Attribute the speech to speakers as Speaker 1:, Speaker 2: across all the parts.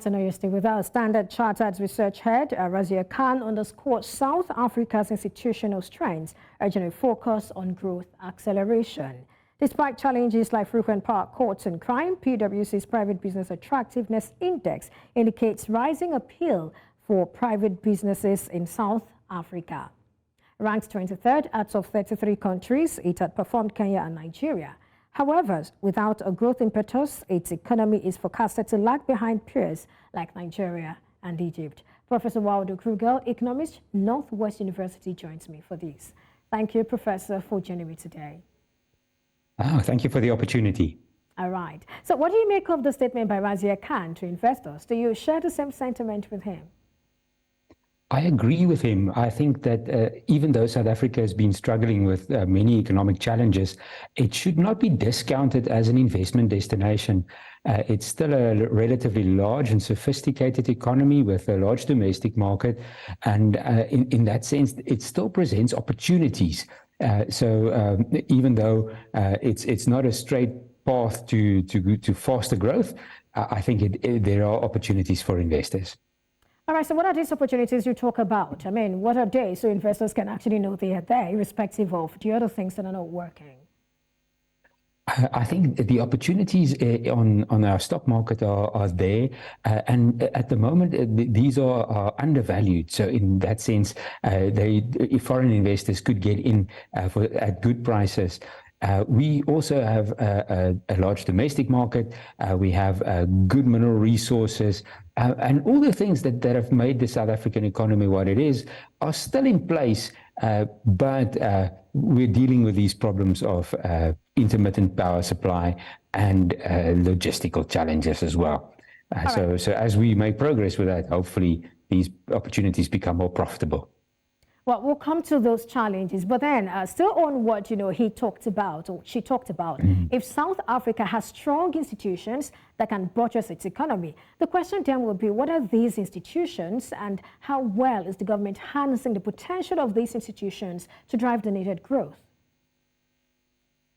Speaker 1: To know you stay with us. Standard Chartered Research Head Razia Khan underscored South Africa's institutional strengths, urging a focus on growth acceleration. Despite challenges like frequent power cuts and crime, PwC's Private Business Attractiveness Index indicates rising appeal for private businesses in South Africa. Ranked 23rd out of 33 countries, it had performed Kenya and Nigeria. However, without a growth impetus, its economy is forecasted to lag behind peers like Nigeria and Egypt. Professor Waldo Krugell, Economist, Northwest University, joins me for this. Thank you, Professor, for joining me today.
Speaker 2: Thank you for the opportunity.
Speaker 1: All right. So what do you make of the statement by Razia Khan to investors? Do you share the same sentiment with him?
Speaker 2: I agree with him. I think that even though South Africa has been struggling with many economic challenges, it should not be discounted as an investment destination. It's still a relatively large and sophisticated economy with a large domestic market. And in that sense, it still presents opportunities. So even though it's not a straight path to faster growth, I think there are opportunities for investors.
Speaker 1: All right, so what are these opportunities you talk about? I mean, what are they so investors can actually know they are there, irrespective of the other things that are not working?
Speaker 2: I think the opportunities on our stock market are there, and at the moment these are undervalued. So in that sense, foreign investors could get in at good prices. We also have a large domestic market. We have good mineral resources, and all the things that have made the South African economy what it is are still in place, but we're dealing with these problems of intermittent power supply and logistical challenges as well. So as we make progress with that, hopefully these opportunities become more profitable.
Speaker 1: Well, we'll come to those challenges, but then still on what he talked about, or she talked about, if South Africa has strong institutions that can buttress its economy, the question then will be, what are these institutions and how well is the government harnessing the potential of these institutions to drive the needed growth?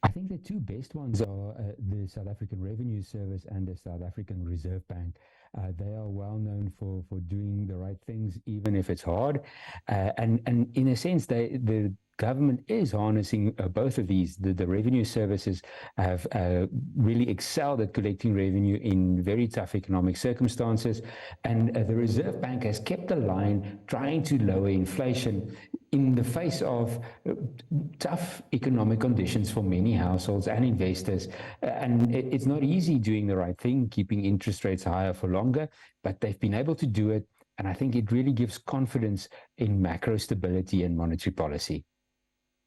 Speaker 2: I think the two best ones are the South African Revenue Service and the South African Reserve Bank. They are well known for doing the right things, even if it's hard. And in a sense, the government is harnessing both of these. The revenue services have really excelled at collecting revenue in very tough economic circumstances. And the Reserve Bank has kept the line trying to lower inflation in the face of tough economic conditions for many households and investors. And it's not easy doing the right thing, keeping interest rates higher for longer, but they've been able to do it. And I think it really gives confidence in macro stability and monetary policy.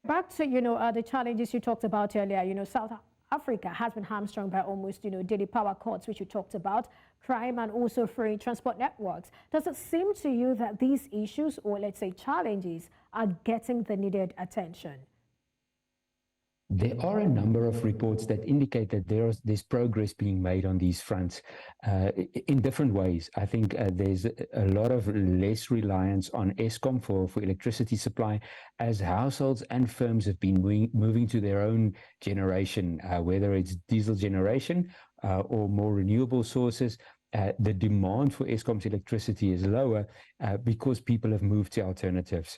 Speaker 1: Back to, the challenges you talked about earlier, South Africa has been hamstrung by almost, daily power cuts, which you talked about, crime and also free transport networks. Does it seem to you that these issues, or let's say challenges, are getting the needed attention?
Speaker 2: There are a number of reports that indicate that there's progress being made on these fronts in different ways. I think there's a lot of less reliance on Eskom for electricity supply, as households and firms have been moving to their own generation, whether it's diesel generation or more renewable sources. The demand for Eskom's electricity is lower because people have moved to alternatives.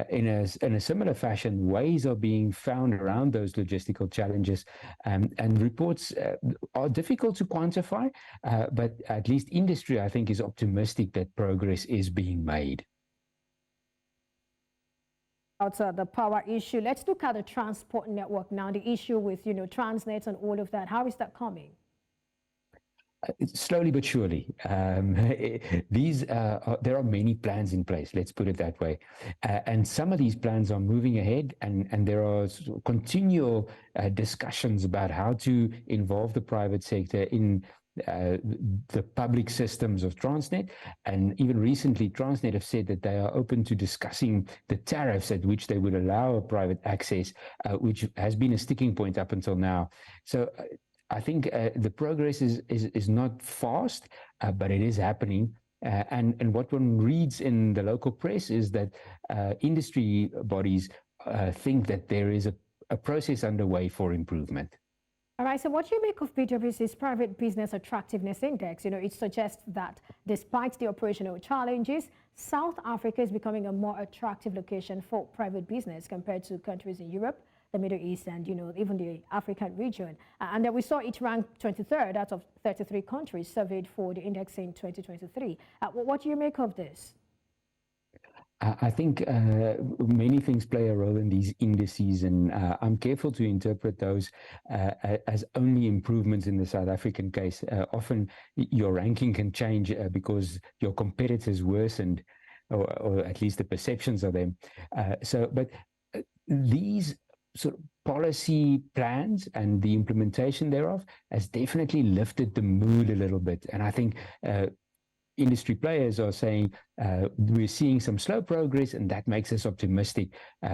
Speaker 2: In a similar fashion, ways are being found around those logistical challenges, and reports are difficult to quantify, but at least industry, I think, is optimistic that progress is being made.
Speaker 1: About the power issue, let's look at the transport network now, the issue with, Transnet and all of that. How is that coming?
Speaker 2: Slowly but surely. There are many plans in place, let's put it that way. And some of these plans are moving ahead, and there are continual discussions about how to involve the private sector in the public systems of Transnet. And even recently, Transnet have said that they are open to discussing the tariffs at which they would allow private access, which has been a sticking point up until now. So I think the progress is not fast, but it is happening. And what one reads in the local press is that industry bodies think that there is a process underway for improvement.
Speaker 1: All right, so what do you make of PwC's Private Business Attractiveness Index? It suggests that despite the operational challenges, South Africa is becoming a more attractive location for private business compared to countries in Europe, the Middle East, and, even the African region. And then we saw it ranked 23rd out of 33 countries surveyed for the index in 2023. What do you make of this?
Speaker 2: I think many things play a role in these indices, and I'm careful to interpret those as only improvements in the South African case. Often your ranking can change because your competitors worsened, or at least the perceptions of them. But these sort of policy plans and the implementation thereof has definitely lifted the mood a little bit. And I think industry players are saying we're seeing some slow progress, and that makes us optimistic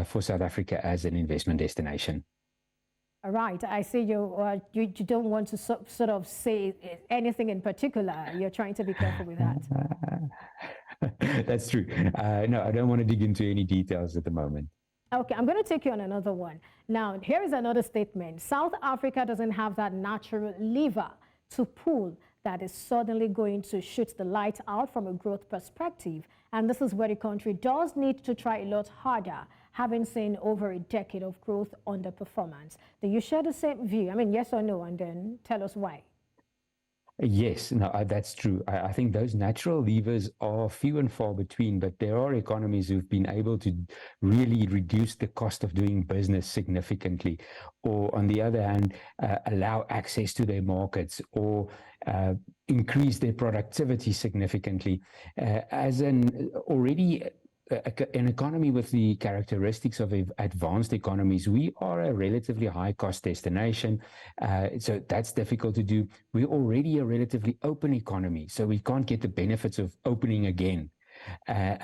Speaker 2: for South Africa as an investment destination.
Speaker 1: All right. I see you don't want to sort of say anything in particular. You're trying to be careful with that.
Speaker 2: That's true. No, I don't want to dig into any details at the moment.
Speaker 1: Okay, I'm going to take you on another one. Now, here is another statement. South Africa doesn't have that natural lever to pull that is suddenly going to shoot the light out from a growth perspective. And this is where the country does need to try a lot harder, having seen over a decade of growth underperformance. Do you share the same view? I mean, yes or no, and then tell us why.
Speaker 2: Yes, no, that's true. I think those natural levers are few and far between, but there are economies who've been able to really reduce the cost of doing business significantly, or on the other hand, allow access to their markets, or increase their productivity significantly. As an already an economy with the characteristics of advanced economies, we are a relatively high cost destination. So that's difficult to do. We're already a relatively open economy, so we can't get the benefits of opening again. I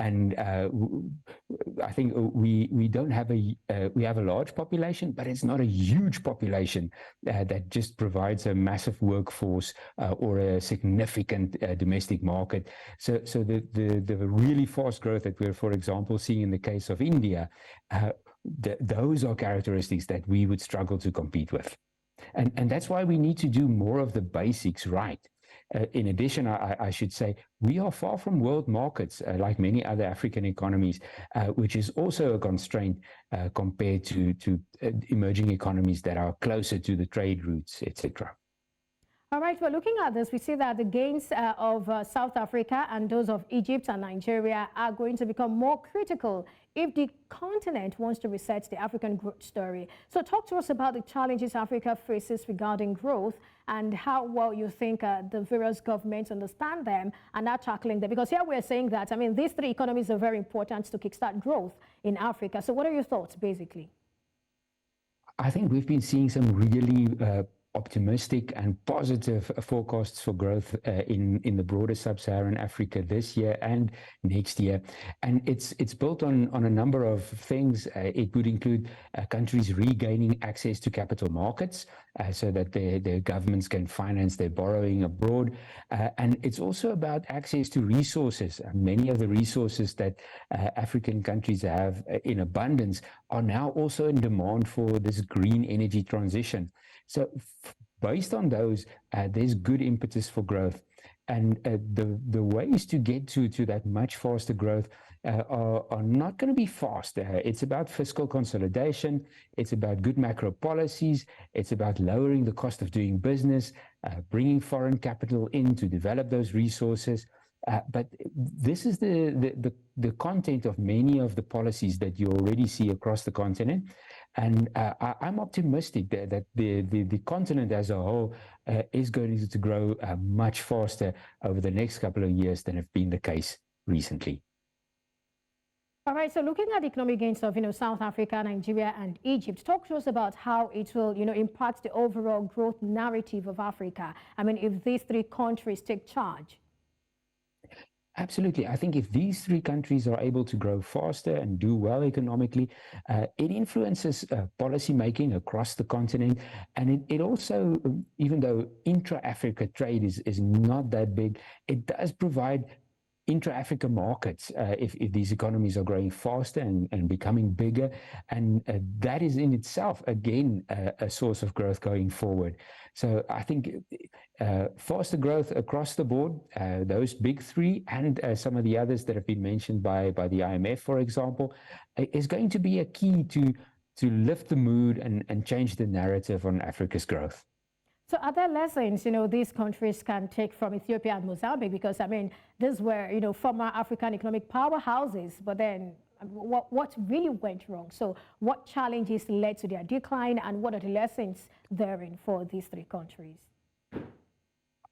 Speaker 2: think we don't have we have a large population, but it's not a huge population that just provides a massive workforce or a significant domestic market. So the really fast growth that we're, for example, seeing in the case of India, those are characteristics that we would struggle to compete with. And that's why we need to do more of the basics right. In addition, I should say, we are far from world markets, like many other African economies, which is also a constraint compared to emerging economies that are closer to the trade routes, etc.
Speaker 1: All right, well, looking at this, we see that the gains of South Africa and those of Egypt and Nigeria are going to become more critical if the continent wants to reset the African growth story. So talk to us about the challenges Africa faces regarding growth and how well you think the various governments understand them and are tackling them. Because here we're saying that, I mean, these three economies are very important to kickstart growth in Africa. So what are your thoughts, basically?
Speaker 2: I think we've been seeing some really optimistic and positive forecasts for growth in the broader sub-Saharan Africa this year and next year. And it's built on a number of things. It would include countries regaining access to capital markets so that their governments can finance their borrowing abroad. And it's also about access to resources. Many of the resources that African countries have in abundance are now also in demand for this green energy transition. So based on those, there's good impetus for growth. And the ways to get to that much faster growth are not going to be fast. It's about fiscal consolidation. It's about good macro policies. It's about lowering the cost of doing business, bringing foreign capital in to develop those resources. But this is the content of many of the policies that you already see across the continent. And I'm optimistic that the continent as a whole is going to grow much faster over the next couple of years than have been the case recently.
Speaker 1: All right, so looking at the economic gains of South Africa, Nigeria, and Egypt, talk to us about how it will impact the overall growth narrative of Africa. I mean, if these three countries take charge.
Speaker 2: Absolutely. I think if these three countries are able to grow faster and do well economically, it influences policy making across the continent. And it also, even though intra-Africa trade is not that big, it does provide intra-Africa markets if these economies are growing faster and becoming bigger. And that is in itself, again, a source of growth going forward. So I think faster growth across the board, those big three and some of the others that have been mentioned by the IMF, for example, is going to be a key to lift the mood and change the narrative on Africa's growth.
Speaker 1: So are there lessons, these countries can take from Ethiopia and Mozambique? Because, I mean, these were, former African economic powerhouses, but then what really went wrong? So what challenges led to their decline, and what are the lessons therein for these three countries?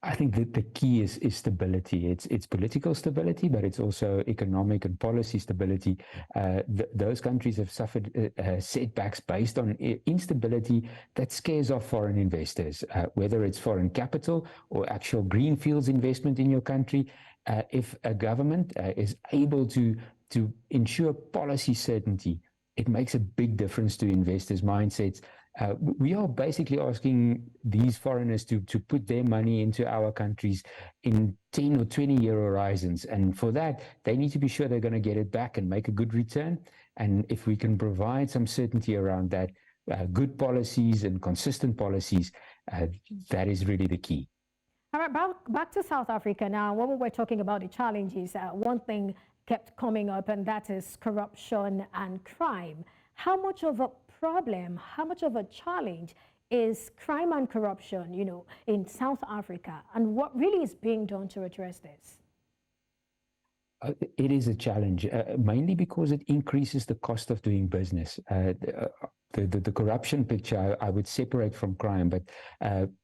Speaker 2: I think that the key is stability. It's political stability, but it's also economic and policy stability. Those countries have suffered setbacks based on instability that scares off foreign investors, whether it's foreign capital or actual greenfields investment in your country. If a government is able to ensure policy certainty, it makes a big difference to investors' mindsets. We are basically asking these foreigners to put their money into our countries in 10 or 20-year horizons. And for that, they need to be sure they're going to get it back and make a good return. And if we can provide some certainty around that, good policies and consistent policies, that is really the key.
Speaker 1: All right, back to South Africa now. When we were talking about the challenges, one thing kept coming up, and that is corruption and crime. How much of a problem, how much of a challenge is crime and corruption, in South Africa? And what really is being done to address this?
Speaker 2: It is a challenge, mainly because it increases the cost of doing business. The corruption picture I would separate from crime, but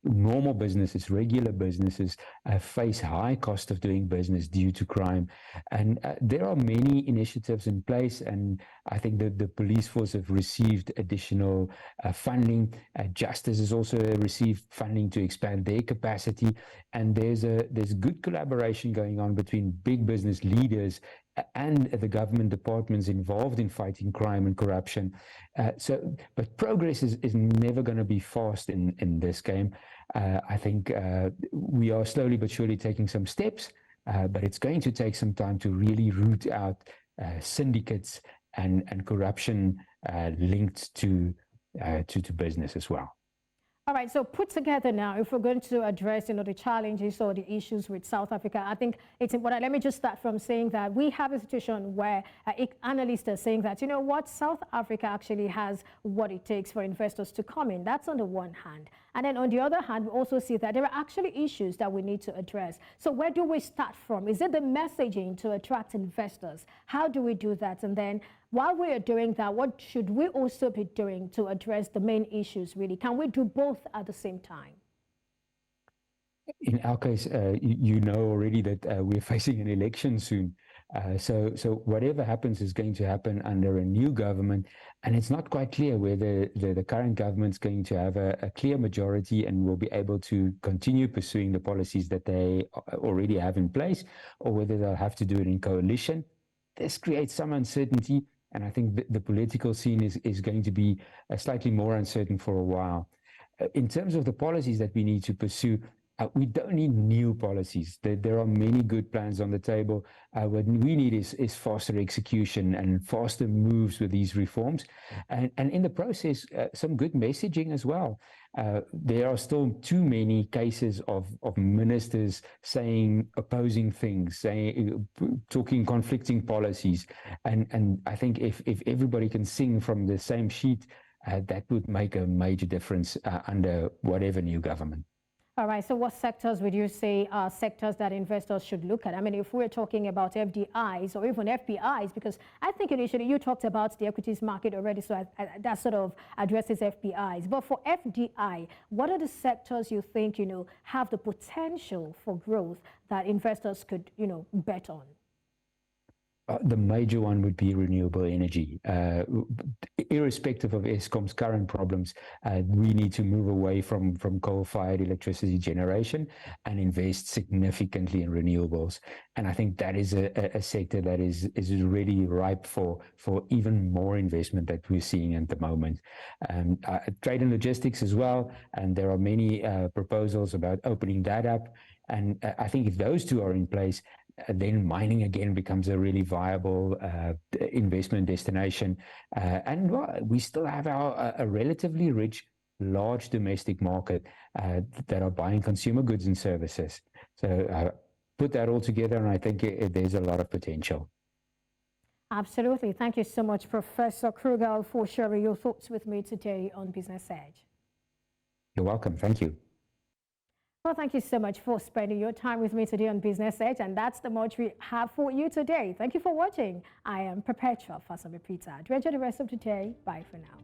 Speaker 2: normal businesses, regular businesses face high cost of doing business due to crime. And there are many initiatives in place, and I think that the police force have received additional funding. Justice has also received funding to expand their capacity, and there's good collaboration going on between big business leaders and the government departments involved in fighting crime and corruption. But progress is never going to be fast in this game. I think we are slowly but surely taking some steps, but it's going to take some time to really root out syndicates and corruption linked to business as well.
Speaker 1: All right, so put together now, if we're going to address, the challenges or the issues with South Africa, I think it's important. Let me just start from saying that we have a situation where analysts are saying that, South Africa actually has what it takes for investors to come in. That's on the one hand. And then on the other hand, we also see that there are actually issues that we need to address. So where do we start from? Is it the messaging to attract investors? How do we do that? And then while we are doing that, what should we also be doing to address the main issues, really? Can we do both at the same time?
Speaker 2: In our case, you know already that we're facing an election soon. So whatever happens is going to happen under a new government, and it's not quite clear whether the current government's going to have a clear majority and will be able to continue pursuing the policies that they already have in place, or whether they'll have to do it in coalition. This creates some uncertainty, and I think the political scene is going to be slightly more uncertain for a while. In terms of the policies that we need to pursue, we don't need new policies. There are many good plans on the table. What we need is faster execution and faster moves with these reforms. And in the process, some good messaging as well. There are still too many cases of ministers saying opposing things, talking conflicting policies. And I think if everybody can sing from the same sheet, that would make a major difference under whatever new government.
Speaker 1: All right, so what sectors would you say are sectors that investors should look at? I mean, if we're talking about FDIs or even FPIs, because I think initially you talked about the equities market already, so that sort of addresses FPIs. But for FDI, what are the sectors you think, have the potential for growth that investors could, bet on?
Speaker 2: The major one would be renewable energy. Irrespective of Eskom's current problems, we need to move away from coal-fired electricity generation and invest significantly in renewables. And I think that is a sector that is really ripe for even more investment that we're seeing at the moment. Trade and logistics as well, and there are many proposals about opening that up. And I think if those two are in place, then mining again becomes a really viable investment destination. And well, we still have a relatively rich, large domestic market that are buying consumer goods and services. So put that all together, and I think there's a lot of potential.
Speaker 1: Absolutely. Thank you so much, Professor Krugell, for sharing your thoughts with me today on Business Edge.
Speaker 2: You're welcome. Thank you.
Speaker 1: Well, thank you so much for spending your time with me today on Business Edge, and that's the much we have for you today. Thank you for watching. I am Perpetua Fasabipita. Do enjoy the rest of the day. Bye for now.